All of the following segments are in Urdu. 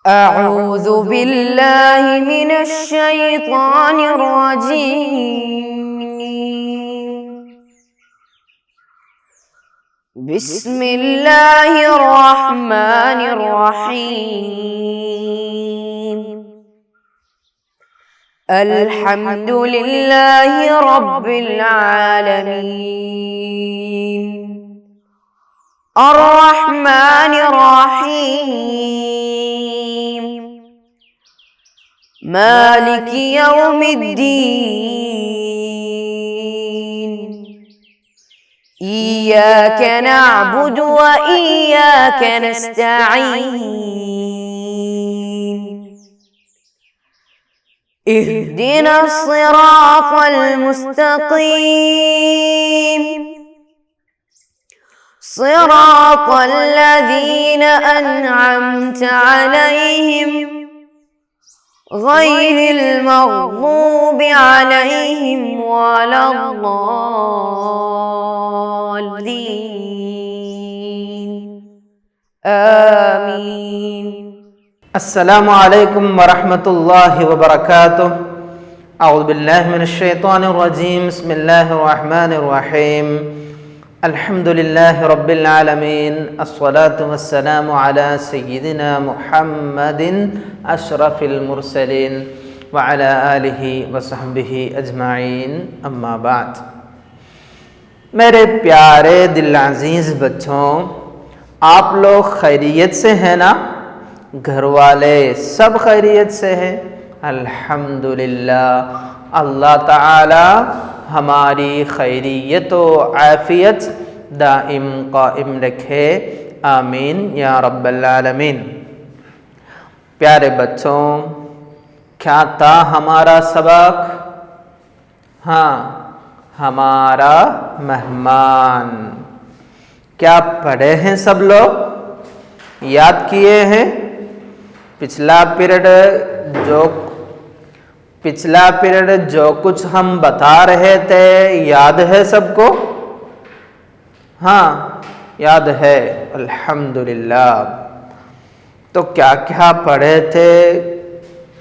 أعوذ بالله من الشيطان الرجيم. بسم الله الرحمن الرحيم. الحمد لله رب العالمين الرحمن الرحيم مالك يوم الدين إياك نعبد وإياك نستعين اهدنا الصراط المستقيم صراط الذين أنعمت عليهم غير المغضوب عليهم ولا الضالين آمين. السلام علیکم ورحمۃ اللہ وبرکاتہ. اعوذ باللہ من الشیطان الرجیم. بسم اللہ الرحمن الرحیم. الحمد للہ رب العالمین. الصلاة والسلام علی سیدنا محمد اشرف المرسلین وعلی آلہ وصحبہ اجمعین. اما بعد. میرے پیارے دل عزیز بچوں، آپ لوگ خیریت سے ہیں نا؟ گھر والے سب خیریت سے ہیں؟ الحمدللہ. اللہ تعالی ہماری خیریت و عافیت دائم قائم رکھے. آمین یا رب العالمین. پیارے بچوں، کیا تھا ہمارا سبق؟ ہمارا مہمان. کیا پڑھے ہیں سب لوگ؟ یاد کیے ہیں؟ پچھلا پیریڈ جو کچھ ہم بتا رہے تھے یاد ہے سب کو؟ یاد ہے. الحمدللہ. تو کیا کیا پڑھے تھے؟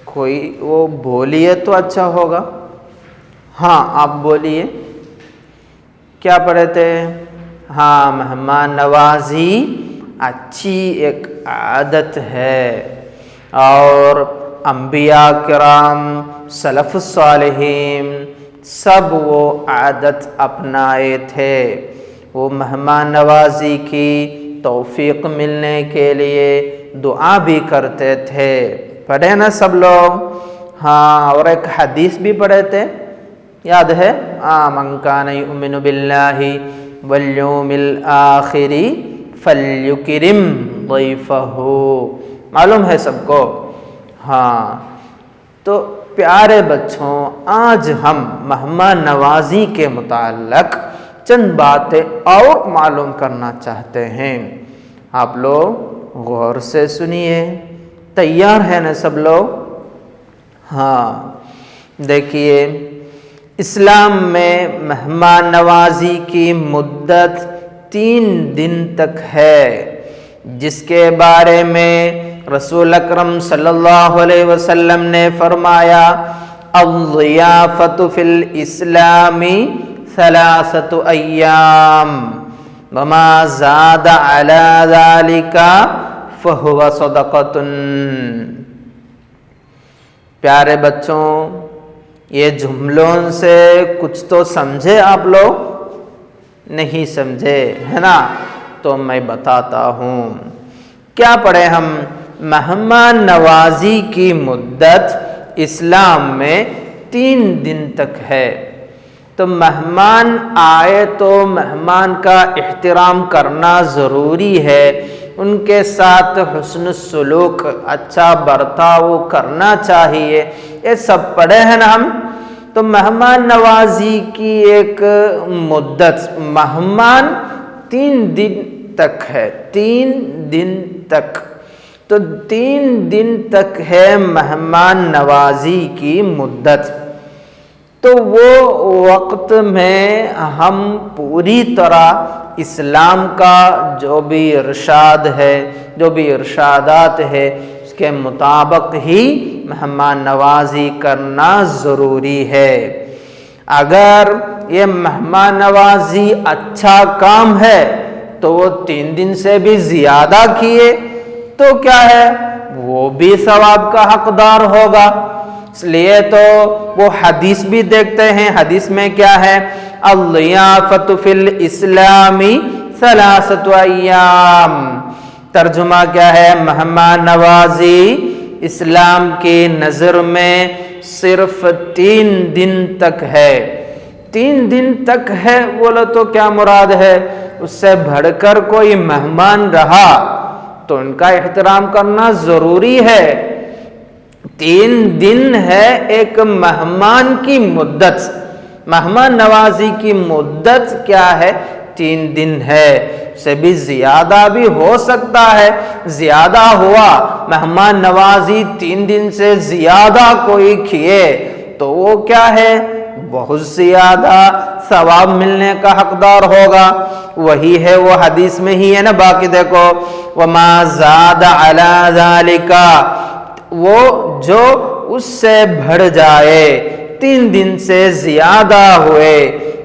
کوئی وہ بولیے تو اچھا ہوگا. آپ بولیے. کیا پڑھے تھے؟ مہمان نوازی اچھی ایک عادت ہے، اور انبیاء کرام سلف الصالحین سب وہ عادت اپنائے تھے. وہ مہمان نوازی کی توفیق ملنے کے لیے دعا بھی کرتے تھے. پڑھے نا سب لوگ؟ اور ایک حدیث بھی پڑھے تھے، یاد ہے؟ من کان یؤمن باللہ والیوم الآخر فلیکرم ضیفہ. معلوم ہے سب کو؟ تو پیارے بچوں، آج ہم مہمان نوازی کے متعلق چند باتیں اور معلوم کرنا چاہتے ہیں. آپ لوگ غور سے سنیے. تیار ہیں نا سب لوگ؟ دیکھیے، اسلام میں مہمان نوازی کی مدت 3 دن تک ہے، جس کے بارے میں رسول اکرم صلی اللہ علیہ وسلم نے فرمایا: الضیافۃ فی الاسلام 3 ایام وما زاد علی ذلک فہو صدقۃ. پیارے بچوں، یہ جملوں سے کچھ تو سمجھے آپ لوگ؟ نہیں سمجھے ہے نا؟ تو میں بتاتا ہوں. کیا پڑھے ہم؟ مہمان نوازی کی مدت اسلام میں 3 دن تک ہے. تو مہمان آئے تو مہمان کا احترام کرنا ضروری ہے. ان کے ساتھ حسن سلوک، اچھا برتاؤ کرنا چاہیے. یہ سب پڑھے ہیں نا ہم؟ تو مہمان نوازی کی ایک مدت مہمان 3 دن تک ہے. 3 دن تک. تو 3 دن تک ہے مہمان نوازی کی مدت. تو وہ وقت میں ہم پوری طرح اسلام کا جو بھی ارشاد ہے، جو بھی ارشادات ہے، اس کے مطابق ہی مہمان نوازی کرنا ضروری ہے۔ اگر یہ مہمان نوازی اچھا کام ہے تو وہ 3 دن سے بھی زیادہ کیے تو کیا ہے، وہ بھی ثواب کا حقدار ہوگا۔ اس لیے تو وہ حدیث بھی دیکھتے ہیں، حدیث میں کیا ہے، الضیافۃ فی الاسلام 3 ایام۔ ترجمہ کیا ہے، مہمان نوازی اسلام کی نظر میں صرف 3 دن تک ہے۔ 3 دن تک ہے بولو تو کیا مراد ہے، اس سے بڑھ کر کوئی مہمان رہا تو ان کا احترام کرنا ضروری ہے۔ 3 دن ہے ایک مہمان کی مدت، مہمان نوازی کی مدت کیا ہے، 3 دن ہے، سے بھی زیادہ بھی ہو سکتا ہے۔ زیادہ ہوا مہمان نوازی 3 دن سے زیادہ کوئی کیے تو وہ کیا ہے، بہت زیادہ ثواب ملنے کا حقدار ہوگا۔ وہی ہے وہ حدیث میں ہی ہے نا، باقی دیکھو وَمَا زَادَ عَلَى ذَلِكَ، وہ جو اس سے بڑھ جائے 3 دن سے زیادہ ہوئے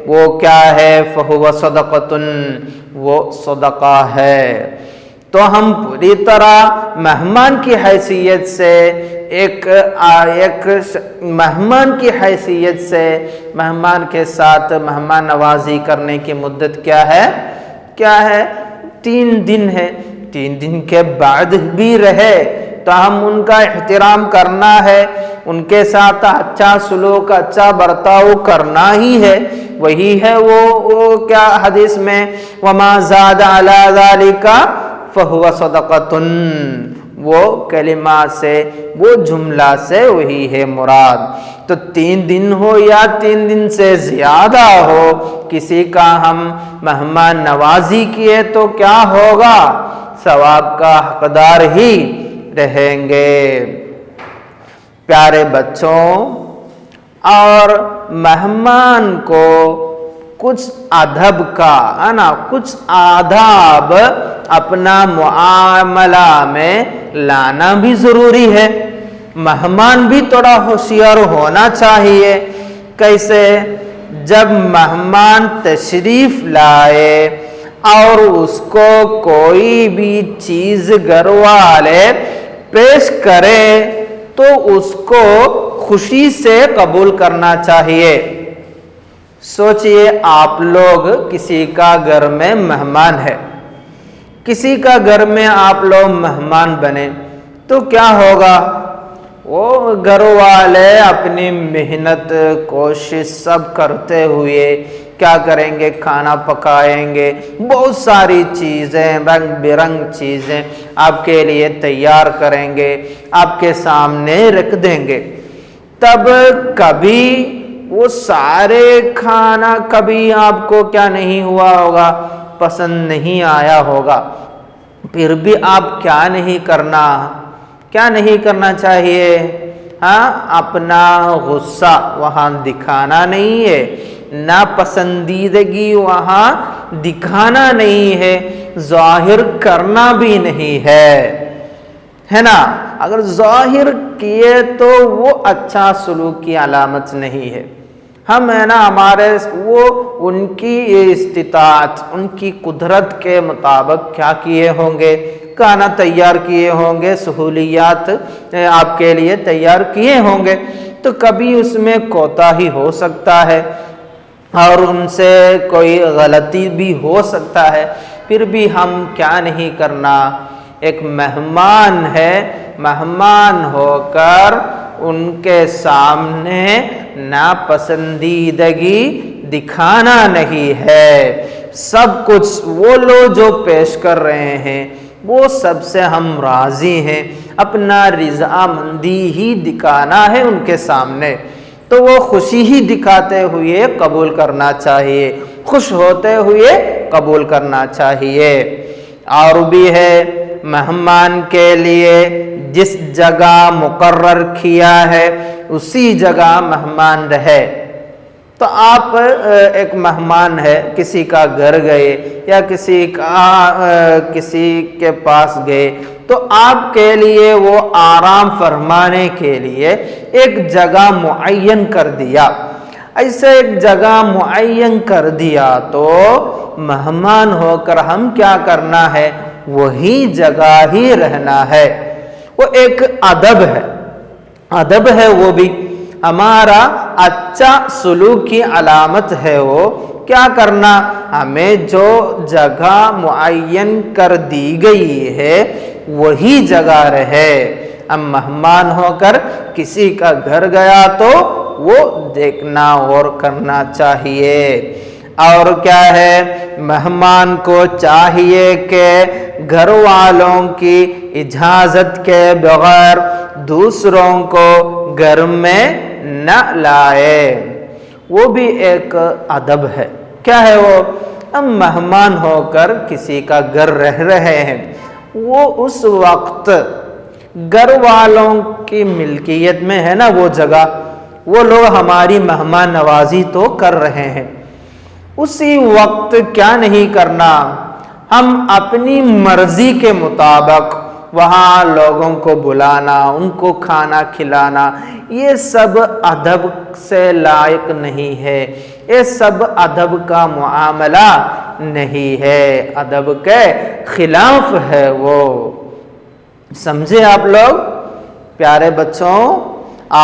وہ کیا ہے، فَهُوَ صَدَقَةٌ، وہ صدقہ ہے۔ تو ہم پوری طرح مہمان کی حیثیت سے ایک مہمان کی حیثیت سے مہمان کے ساتھ مہمان نوازی کرنے کی مدت کیا ہے، 3 دن ہے۔ 3 دن کے بعد بھی رہے تو ہم ان کا احترام کرنا ہے، ان کے ساتھ اچھا سلوک، اچھا برتاؤ کرنا ہی ہے۔ وہی ہے وہ کیا حدیث میں وَمَا زَادَ عَلَى ذَلِكَ فَهُوَ صَدَقَةٌ، وہ کلمہ سے، وہ جملہ سے وہی ہے مراد۔ تو 3 دن ہو یا 3 دن سے زیادہ ہو، کسی کا ہم مہمان نوازی کیے تو کیا ہوگا، ثواب کا حقدار ہی رہیں گے۔ پیارے بچوں، اور مہمان کو کچھ ادب کا ہے نا، کچھ آداب اپنا معاملہ میں لانا بھی ضروری ہے۔ مہمان بھی تھوڑا ہوشیار ہونا چاہیے۔ کیسے، جب مہمان تشریف لائے اور اس کو کوئی بھی چیز گھر والے پیش کرے تو اس کو خوشی سے قبول کرنا چاہیے۔ سوچئے آپ لوگ کسی کا گھر میں مہمان ہے، کسی کا گھر میں آپ لوگ مہمان بنے تو کیا ہوگا، وہ گھر والے اپنی محنت کوشش سب کرتے ہوئے کیا کریں گے، کھانا پکائیں گے، بہت ساری چیزیں، رنگ برنگ چیزیں آپ کے لیے تیار کریں گے، آپ کے سامنے رکھ دیں گے۔ تب کبھی وہ سارے کھانا کبھی آپ کو کیا نہیں ہوا ہوگا، پسند نہیں آیا ہوگا، پھر بھی آپ کیا نہیں کرنا چاہیے، اپنا غصہ وہاں دکھانا نہیں ہے، ناپسندیدگی وہاں دکھانا نہیں ہے، ظاہر کرنا بھی نہیں ہے نا۔ اگر ظاہر کیے تو وہ اچھا سلوک کی علامت نہیں ہے۔ ہم ہے نا، ہمارے وہ ان کی استطاعت، ان کی قدرت کے مطابق کیا کیے ہوں گے، کھانا تیار کیے ہوں گے، سہولیات آپ کے لیے تیار کیے ہوں گے، تو کبھی اس میں کوتاہی ہو سکتا ہے اور ان سے کوئی غلطی بھی ہو سکتا ہے، پھر بھی ہم کیا نہیں کرنا، ایک مہمان ہے، مہمان ہو کر ان کے سامنے ناپسندیدگی دکھانا نہیں ہے۔ سب کچھ وہ لوگ جو پیش کر رہے ہیں وہ سب سے ہم راضی ہیں، اپنا رضامندی ہی دکھانا ہے ان کے سامنے، تو وہ خوشی ہی دکھاتے ہوئے قبول کرنا چاہیے، خوش ہوتے ہوئے قبول کرنا چاہیے۔ اور بھی ہے، مہمان کے لیے جس جگہ مقرر کیا ہے اسی جگہ مہمان رہے۔ تو آپ ایک مہمان ہے، کسی کا گھر گئے یا کسی کے پاس گئے تو آپ کے لیے وہ آرام فرمانے کے لیے ایک جگہ معین کر دیا. ایسے ایک جگہ معین کر دیا تو مہمان ہو کر ہم کیا کرنا ہے؟ وہی جگہ ہی رہنا ہے. وہ ایک ادب ہے، ادب ہے. وہ بھی ہمارا اچھا سلوک کی علامت ہے. وہ کیا کرنا؟ ہمیں جو جگہ معین کر دی گئی ہے وہی جگہ رہے. ہم مہمان ہو کر کسی کا گھر گیا تو وہ دیکھنا اور کرنا چاہیے. اور کیا ہے؟ مہمان کو چاہیے کہ گھر والوں کی اجازت کے بغیر دوسروں کو گھر میں نہ لائے. وہ بھی ایک ادب ہے. کیا ہے وہ؟ ہم مہمان ہو کر کسی کا گھر رہ رہے ہیں، وہ اس وقت گھر والوں کی ملکیت میں ہے نا وہ جگہ، وہ لوگ ہماری مہمان نوازی تو کر رہے ہیں. اسی وقت کیا نہیں کرنا؟ ہم اپنی مرضی کے مطابق وہاں لوگوں کو بلانا، ان کو کھانا کھلانا، یہ سب ادب سے لائق نہیں ہے. یہ سب ادب کا معاملہ نہیں ہے، ادب کے خلاف ہے. وہ سمجھے آپ لوگ؟ پیارے بچوں،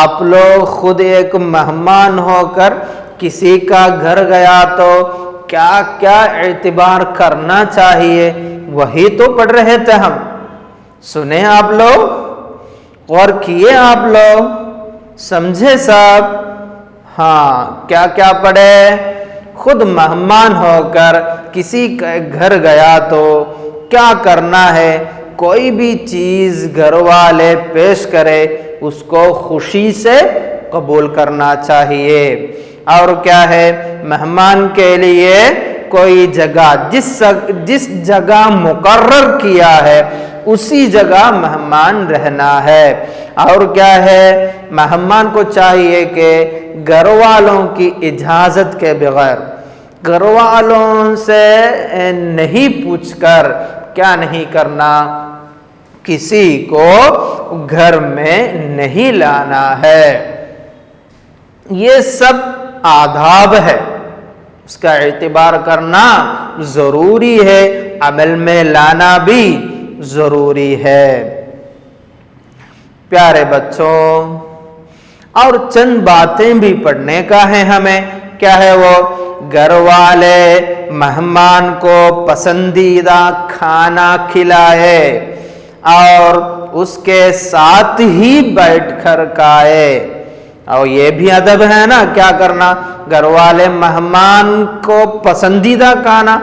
آپ لوگ خود ایک مہمان ہو کر کسی کا گھر گیا تو کیا کیا اعتبار کرنا چاہیے وہی تو پڑھ رہے تھے ہم. سنیں آپ لوگ، غور کیے آپ لوگ، سمجھے سب؟ ہاں، کیا کیا پڑھے؟ خود مہمان ہو کر کسی کا گھر گیا تو کیا کرنا ہے؟ کوئی بھی چیز گھر والے پیش کرے اس کو خوشی سے قبول کرنا چاہیے. اور کیا ہے؟ مہمان کے لیے کوئی جگہ جس جگہ مقرر کیا ہے اسی جگہ مہمان رہنا ہے. اور کیا ہے؟ مہمان کو چاہیے کہ گھر والوں کی اجازت کے بغیر، گھر والوں سے نہیں پوچھ کر کیا نہیں کرنا؟ کسی کو گھر میں نہیں لانا ہے. یہ سب آداب ہے، اس کا اعتبار کرنا ضروری ہے، عمل میں لانا بھی ضروری ہے. پیارے بچوں، اور چند باتیں بھی پڑھنے کا ہے ہمیں. کیا ہے وہ؟ گھر والے مہمان کو پسندیدہ کھانا کھلائے اور اس کے ساتھ ہی بیٹھ کر کھائے. اور یہ بھی ادب ہے نا. کیا کرنا؟ گھر والے مہمان کو پسندیدہ کھانا،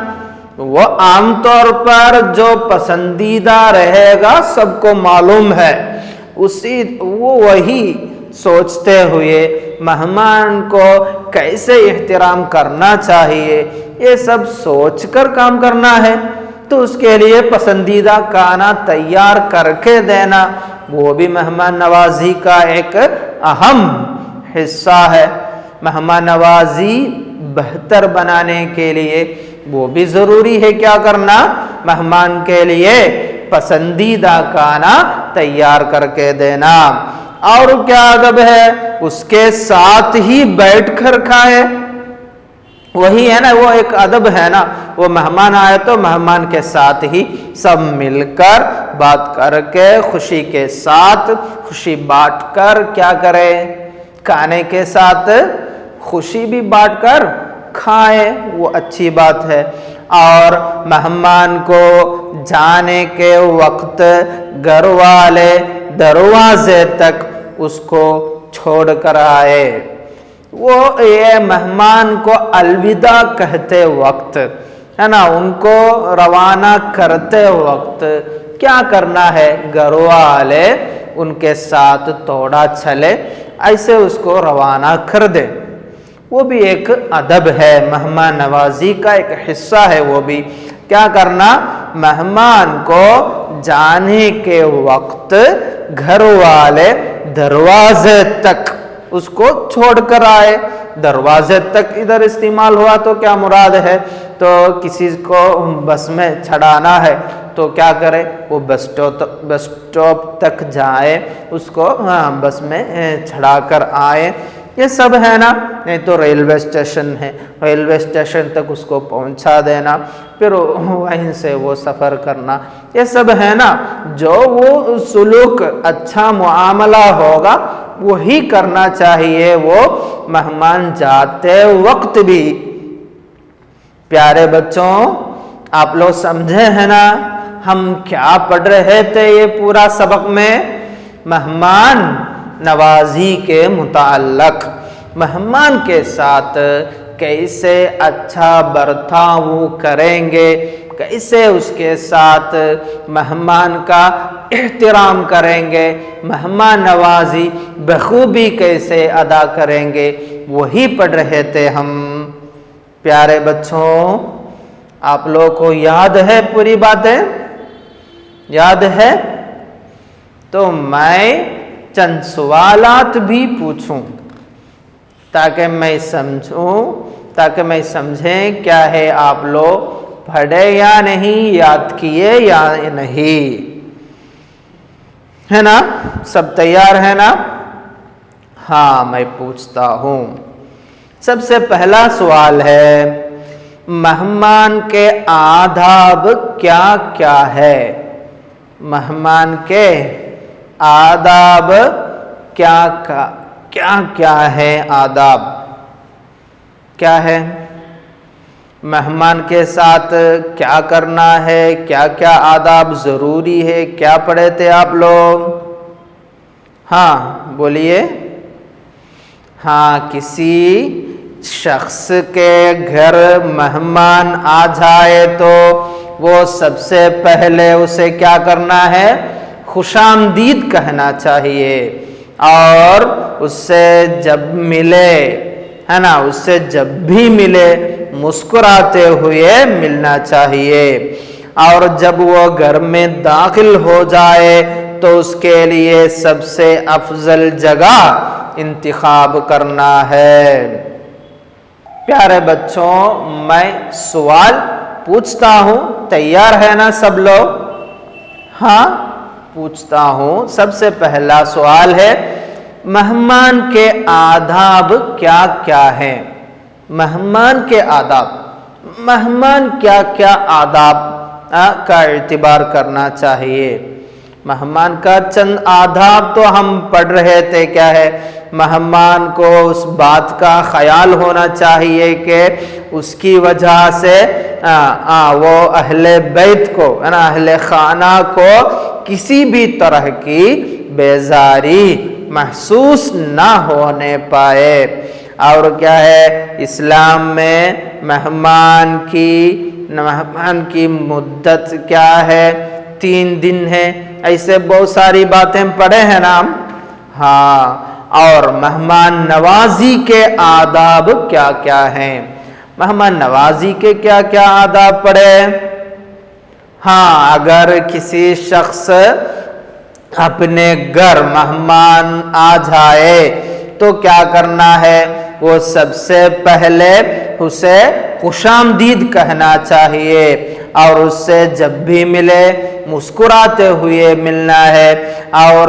وہ عام طور پر جو پسندیدہ رہے گا سب کو معلوم ہے، وہی سوچتے ہوئے مہمان کو کیسے احترام کرنا چاہیے یہ سب سوچ کر کام کرنا ہے. تو اس کے لیے پسندیدہ کھانا تیار کر کے دینا وہ بھی مہمان نوازی کا ایک اہم حصہ ہے. مہمان نوازی بہتر بنانے کے لیے وہ بھی ضروری ہے کیا کرنا؟ مہمان کے لیے پسندیدہ کھانا تیار کر کے دینا. اور کیا ادب ہے؟ اس کے ساتھ ہی بیٹھ کر کھائے. وہی ہے نا، وہ ایک ادب ہے نا. وہ مہمان آئے تو مہمان کے ساتھ ہی سب مل کر بات کر کے خوشی کے ساتھ خوشی بانٹ کر کیا کرے؟ کھانے کے ساتھ خوشی بھی بانٹ کر کھائے، وہ اچھی بات ہے. اور مہمان کو جانے کے وقت گھر والے دروازے تک اس کو چھوڑ کر آئے. وہ یہ مہمان کو الوداع کہتے وقت ہے نا، ان کو روانہ کرتے وقت کیا کرنا ہے؟ گھر والے ان کے ساتھ توڑا چلے ایسے اس کو روانہ کر دے. وہ بھی ایک ادب ہے، مہمان نوازی کا ایک حصہ ہے. وہ بھی کیا کرنا؟ مہمان کو جانے کے وقت گھر والے دروازے تک اس کو چھوڑ کر آئے. دروازے تک ادھر استعمال ہوا تو کیا مراد ہے؟ تو کسی کو بس میں چڑھانا ہے تو کیا کرے؟ وہ بس اسٹاپ تک جائے، اس کو بس میں چڑھا کر آئے، یہ سب ہے نا۔ نہیں تو ریلوے اسٹیشن ہے، ریلوے اسٹیشن تک اس کو پہنچا دینا، پھر وہیں سے وہ سفر کرنا، یہ سب ہے نا۔ جو وہ سلوک اچھا معاملہ ہوگا وہی کرنا چاہیے وہ مہمان جاتے وقت بھی۔ پیارے بچوں، آپ لوگ سمجھے ہیں نا ہم کیا پڑھ رہے تھے یہ پورا سبق میں؟ مہمان نوازی کے متعلق، مہمان کے ساتھ کیسے اچھا برتاؤ کریں گے، کیسے اس کے ساتھ مہمان کا احترام کریں گے، مہمان نوازی بخوبی کیسے ادا کریں گے، وہی پڑھ رہے تھے ہم۔ پیارے بچوں، آپ لوگوں کو یاد ہے پوری باتیں؟ یاد ہے؟ تو میں چند سوالات بھی پوچھوں تاکہ میں سمجھوں، تاکہ میں سمجھیں کیا ہے آپ لوگ پڑھے یا نہیں، یاد کیے یا نہیں، ہے نا؟ سب تیار ہے نا؟ ہاں، میں پوچھتا ہوں۔ سب سے پہلا سوال ہے، مہمان کے آداب کیا کیا ہے؟ مہمان کے آداب کیا کیا ہے؟ آداب کیا ہے؟ مہمان کے ساتھ کیا کرنا ہے، کیا کیا آداب ضروری ہے، کیا پڑھے تھے آپ لوگ؟ ہاں بولیے۔ ہاں، کسی شخص کے گھر مہمان آ جائے تو وہ سب سے پہلے اسے کیا کرنا ہے؟ خوش آمدید کہنا چاہیے، اور اس سے جب ملے، ہے نا، اس سے جب بھی ملے مسکراتے ہوئے ملنا چاہیے، اور جب وہ گھر میں داخل ہو جائے تو اس کے لیے سب سے افضل جگہ انتخاب کرنا ہے۔ پیارے بچوں، میں سوال پوچھتا ہوں، تیار ہے نا سب لوگ؟ ہاں، پوچھتا ہوں۔ سب سے پہلا سوال ہے، مہمان کے آداب کیا کیا ہیں؟ مہمان کے آداب، مہمان کیا کیا آداب کا اعتبار کرنا چاہیے؟ مہمان کا چند آداب تو ہم پڑھ رہے تھے، کیا ہے؟ مہمان کو اس بات کا خیال ہونا چاہیے کہ اس کی وجہ سے وہ اہل بیت کو، اہل خانہ کو کسی بھی طرح کی بیزاری محسوس نہ ہونے پائے۔ اور کیا ہے؟ اسلام میں مہمان کی مدت کیا ہے؟ 3 دن ہے، ایسے بہت ساری باتیں پڑھے ہیں نا۔ ہاں، اور مہمان نوازی کے آداب کیا کیا ہیں؟ مہمان نوازی کے کیا کیا آداب پڑھے؟ ہاں، اگر کسی شخص اپنے گھر مہمان آ جائے تو کیا کرنا ہے؟ وہ سب سے پہلے اسے خوش آمدید کہنا چاہیے، اور اس سے جب بھی ملے مسکراتے ہوئے ملنا ہے، اور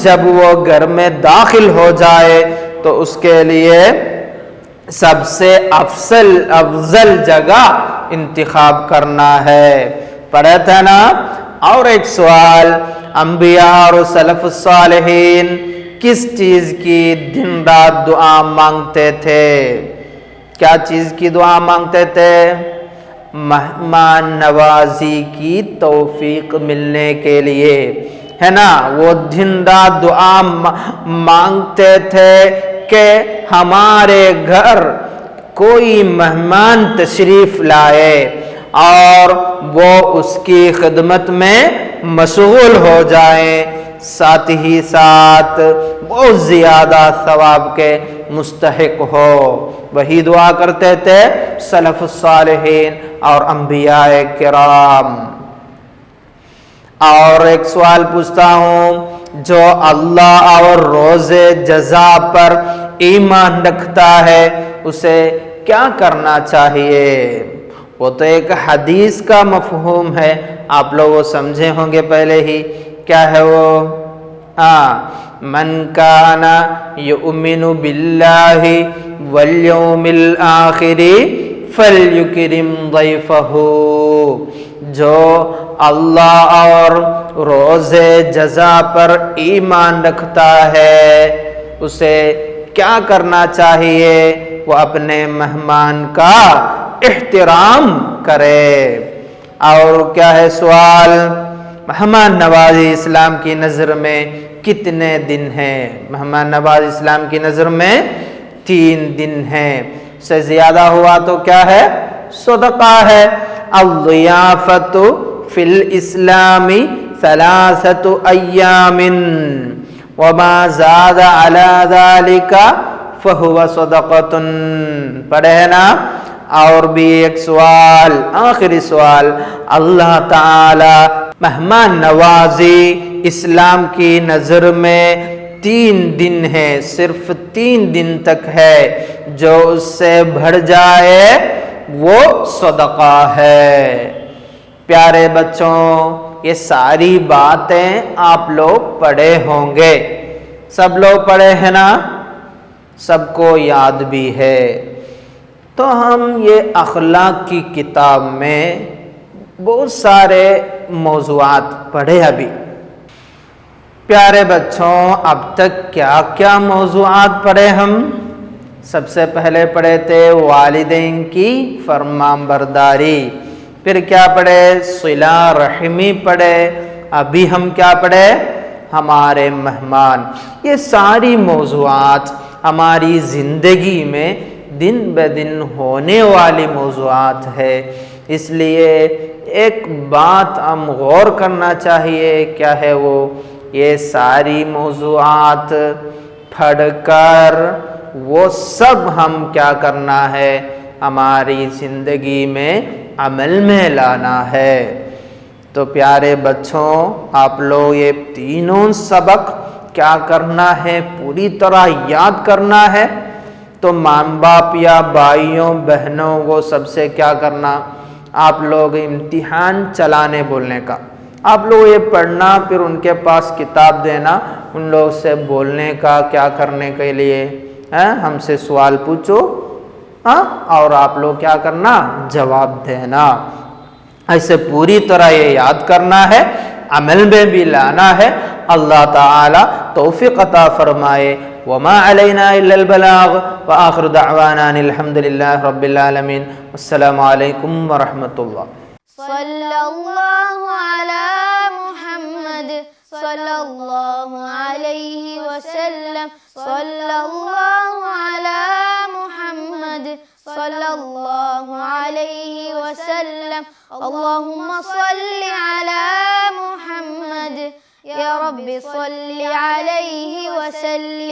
جب وہ گھر میں داخل ہو جائے تو اس کے لیے سب سے افضل جگہ انتخاب کرنا ہے۔ پڑھے تھے نا؟ اور ایک سوال، انبیاء اور سلف الصالحین کس چیز کی دن رات دعا مانگتے تھے؟ کیا چیز کی دعا مانگتے تھے؟ مہمان نوازی کی توفیق ملنے کے لیے، ہے نا؟ وہ دن رات دعا مانگتے تھے کہ ہمارے گھر کوئی مہمان تشریف لائے اور وہ اس کی خدمت میں مشغول ہو جائیں، ساتھ ہی ساتھ بہت زیادہ ثواب کے مستحق ہو۔ وہی دعا کرتے تھے سلف الصالحین اور انبیاء کرام۔ اور ایک سوال پوچھتا ہوں، جو اللہ اور روز جزا پر ایمان رکھتا ہے اسے کیا کرنا چاہیے؟ وہ تو ایک حدیث کا مفہوم ہے، آپ لوگ وہ سمجھے ہوں گے پہلے ہی، کیا ہے وہ؟ من کان یؤمن باللہ والیوم الآخر فلیکرم ضیفہ، جو اللہ اور روز جزا پر ایمان رکھتا ہے اسے کیا کرنا چاہیے؟ وہ اپنے مہمان کا احترام کرے۔ اور کیا ہے سوال؟ مہمان نوازی اسلام کی نظر میں کتنے دن ہیں؟ مہمان نواز اسلام کی نظر میں 3 دن ہیں، اس سے زیادہ ہوا تو کیا ہے؟ صدقہ ہے۔ الضیافت فی الاسلام 3 ایام وما زاد علی ذلک فہو صدقۃ، پڑھے ہیں نا؟ اور بھی ایک سوال، آخری سوال، اللہ تعالی مہمان نوازی اسلام کی نظر میں 3 دن ہے، صرف 3 دن تک ہے، جو اس سے بڑھ جائے وہ صدقہ ہے۔ پیارے بچوں، یہ ساری باتیں آپ لوگ پڑھے ہوں گے، سب لوگ پڑھے ہیں نا؟ سب کو یاد بھی ہے۔ تو ہم یہ اخلاق کی کتاب میں بہت سارے موضوعات پڑھے ابھی۔ پیارے بچوں، اب تک کیا کیا موضوعات پڑھے ہم؟ سب سے پہلے پڑھے تھے والدین کی فرمان برداری، پھر کیا پڑھے؟ صلہ رحمی پڑھے، ابھی ہم کیا پڑھے؟ ہمارے مہمان۔ یہ ساری موضوعات ہماری زندگی میں دن بدن ہونے والی موضوعات ہے، اس لیے ایک بات ہم غور کرنا چاہیے، کیا ہے وہ؟ یہ ساری موضوعات پڑھ کر وہ سب ہم کیا کرنا ہے؟ ہماری زندگی میں عمل میں لانا ہے۔ تو پیارے بچوں، آپ لوگ یہ تینوں سبق کیا کرنا ہے؟ پوری طرح یاد کرنا ہے۔ تو ماں باپ یا بھائیوں بہنوں وہ سب سے کیا کرنا؟ آپ لوگ امتحان چلانے بولنے کا، آپ لوگ یہ پڑھنا، پھر ان کے پاس کتاب دینا، ان لوگ سے بولنے کا، کیا کرنے کے لیے؟ ہم سے سوال پوچھو، اور آپ لوگ کیا کرنا؟ جواب دینا۔ ایسے پوری طرح یہ یاد کرنا ہے، عمل میں بھی لانا ہے۔ اللہ تعالی توفیق عطا فرمائے۔ وما علینا الا البلاغ وآخر دعوانا الحمد للہ رب العالمین۔ السلام علیکم ورحمۃ اللہ۔ صلی اللہ علی محمد صلی اللہ علیہ وسلم، صلی اللہ علی محمد صلی اللہ علیہ وسلم، اللہم صلی علی محمد یا رب صلی علیہ وسلم۔